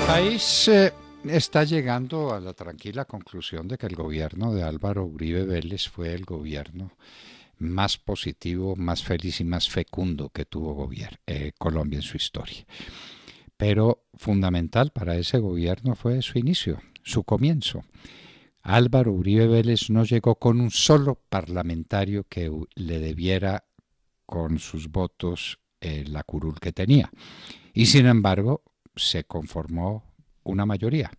país está llegando a la tranquila conclusión de que el gobierno de Álvaro Uribe Vélez fue el gobierno más positivo, más feliz y más fecundo que tuvo Colombia en su historia. Pero fundamental para ese gobierno fue su inicio, su comienzo. Álvaro Uribe Vélez no llegó con un solo parlamentario que le debiera con sus votos la curul que tenía. Y sin embargo, se conformó una mayoría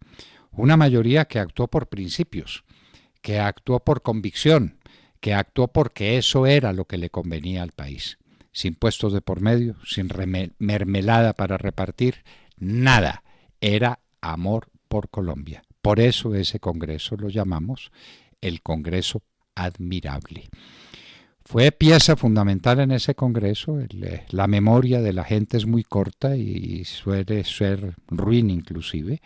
que actuó por principios, que actuó por convicción, que actuó porque eso era lo que le convenía al país. Sin puestos de por medio, sin mermelada para repartir, nada. Era amor por Colombia. Por eso ese Congreso lo llamamos el Congreso Admirable. Fue pieza fundamental en ese Congreso. La memoria de la gente es muy corta y suele ser ruin inclusive.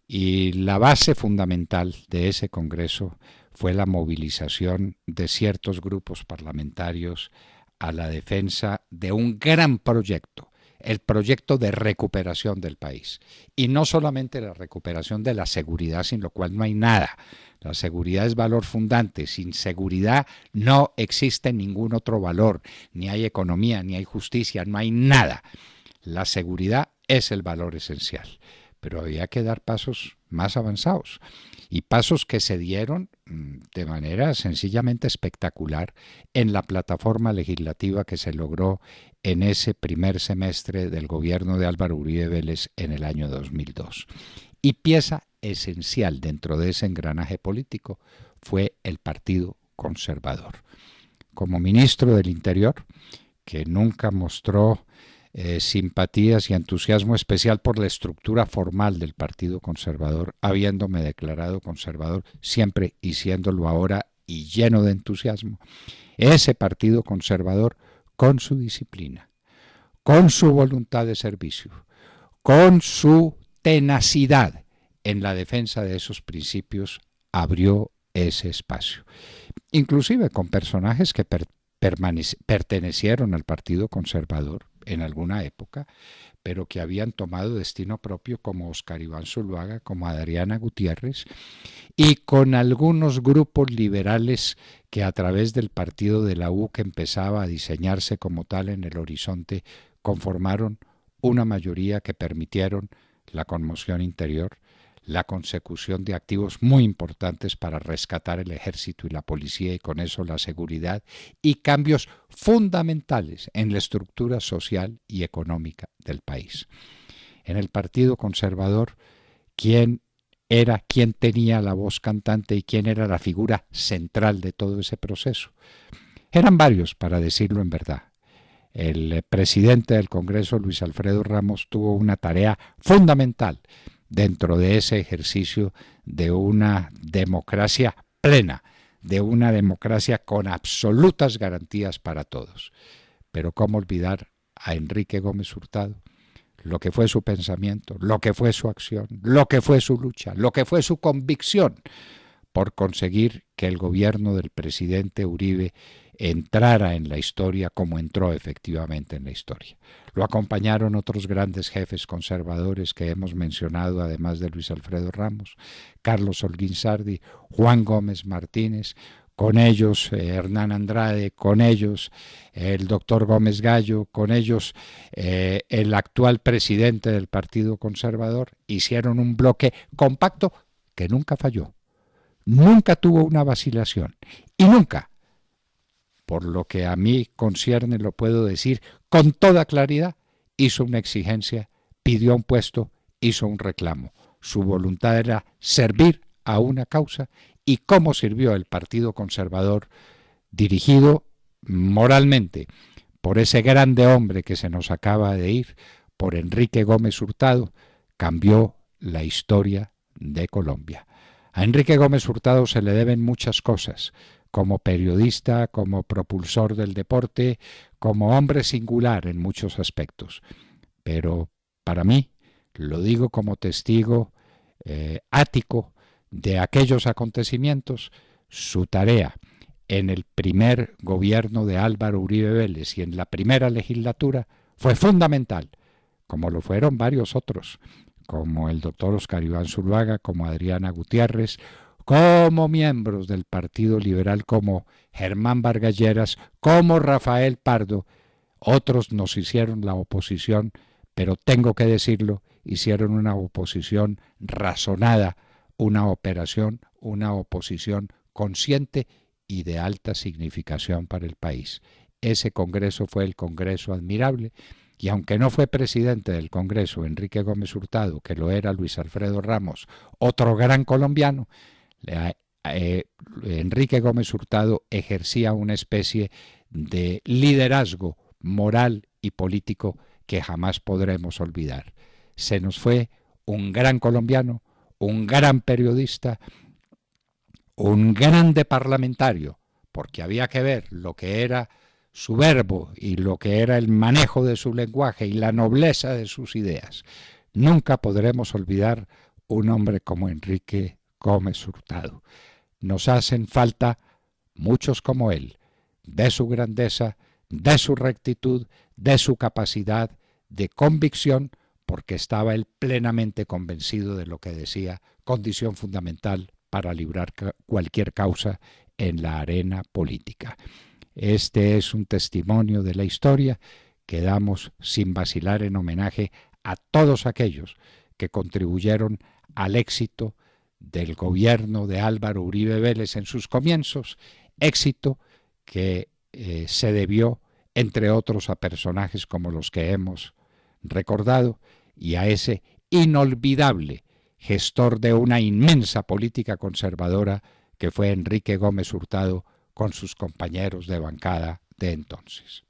Y la base fundamental de ese Congreso fue la movilización de ciertos grupos parlamentarios a la defensa de un gran proyecto, el proyecto de recuperación del país. Y no solamente la recuperación de la seguridad, sin lo cual no hay nada. La seguridad es valor fundante. Sin seguridad no existe ningún otro valor. Ni hay economía, ni hay justicia, no hay nada. La seguridad es el valor esencial. Pero había que dar pasos más avanzados. Y pasos que se dieron de manera sencillamente espectacular en la plataforma legislativa que se logró en ese primer semestre del gobierno de Álvaro Uribe Vélez en el año 2002. Y pieza esencial dentro de ese engranaje político fue el Partido Conservador. Como ministro del Interior, que nunca mostró simpatías y entusiasmo especial por la estructura formal del Partido Conservador, habiéndome declarado conservador siempre y siéndolo ahora y lleno de entusiasmo, ese Partido Conservador, con su disciplina, con su voluntad de servicio, con su tenacidad en la defensa de esos principios, abrió ese espacio. Inclusive con personajes que pertenecieron al Partido Conservador en alguna época, pero que habían tomado destino propio, como Óscar Iván Zuluaga, como Adriana Gutiérrez, y con algunos grupos liberales que a través del partido de la U, que empezaba a diseñarse como tal en el horizonte, conformaron una mayoría que permitieron la conmoción interior, la consecución de activos muy importantes para rescatar el ejército y la policía y con eso la seguridad, y cambios fundamentales en la estructura social y económica del país. En el Partido Conservador, ¿quién tenía la voz cantante y quién era la figura central de todo ese proceso? Eran varios, para decirlo en verdad. El presidente del Congreso, Luis Alfredo Ramos, tuvo una tarea fundamental dentro de ese ejercicio de una democracia plena, de una democracia con absolutas garantías para todos. Pero ¿cómo olvidar a Enrique Gómez Hurtado? Lo que fue su pensamiento, lo que fue su acción, lo que fue su lucha, lo que fue su convicción por conseguir que el gobierno del presidente Uribe entrara en la historia como entró efectivamente en la historia. Lo acompañaron otros grandes jefes conservadores que hemos mencionado, además de Luis Alfredo Ramos, Carlos Holguín Sardi, Juan Gómez Martínez, con ellos Hernán Andrade, con ellos el doctor Gómez Gallo, con ellos el actual presidente del Partido Conservador. Hicieron un bloque compacto que nunca falló, nunca tuvo una vacilación y nunca, por lo que a mí concierne, lo puedo decir con toda claridad, hizo una exigencia, pidió un puesto, hizo un reclamo. Su voluntad era servir a una causa. ¿Y cómo sirvió el Partido Conservador, dirigido moralmente por ese grande hombre que se nos acaba de ir, por Enrique Gómez Hurtado? Cambió la historia de Colombia. A Enrique Gómez Hurtado se le deben muchas cosas, como periodista, como propulsor del deporte, como hombre singular en muchos aspectos. Pero para mí, lo digo como testigo ático de aquellos acontecimientos, su tarea en el primer gobierno de Álvaro Uribe Vélez y en la primera legislatura fue fundamental, como lo fueron varios otros, como el doctor Oscar Iván Zuluaga, como Adriana Gutiérrez, como miembros del Partido Liberal, como Germán Vargas Lleras, como Rafael Pardo. Otros nos hicieron la oposición, pero tengo que decirlo, hicieron una oposición razonada, una oposición consciente y de alta significación para el país. Ese Congreso fue el Congreso admirable, y aunque no fue presidente del Congreso Enrique Gómez Hurtado, que lo era Luis Alfredo Ramos, otro gran colombiano, Enrique Gómez Hurtado ejercía una especie de liderazgo moral y político que jamás podremos olvidar. Se nos fue un gran colombiano, un gran periodista, un grande parlamentario, porque había que ver lo que era su verbo y lo que era el manejo de su lenguaje y la nobleza de sus ideas. Nunca podremos olvidar un hombre como Enrique Gómez Hurtado. Nos hacen falta muchos como él, de su grandeza, de su rectitud, de su capacidad, de convicción, porque estaba él plenamente convencido de lo que decía, condición fundamental para librar cualquier causa en la arena política. Este es un testimonio de la historia que damos sin vacilar en homenaje a todos aquellos que contribuyeron al éxito del gobierno de Álvaro Uribe Vélez en sus comienzos, éxito que se debió, entre otros, a personajes como los que hemos recordado y a ese inolvidable gestor de una inmensa política conservadora que fue Enrique Gómez Hurtado con sus compañeros de bancada de entonces.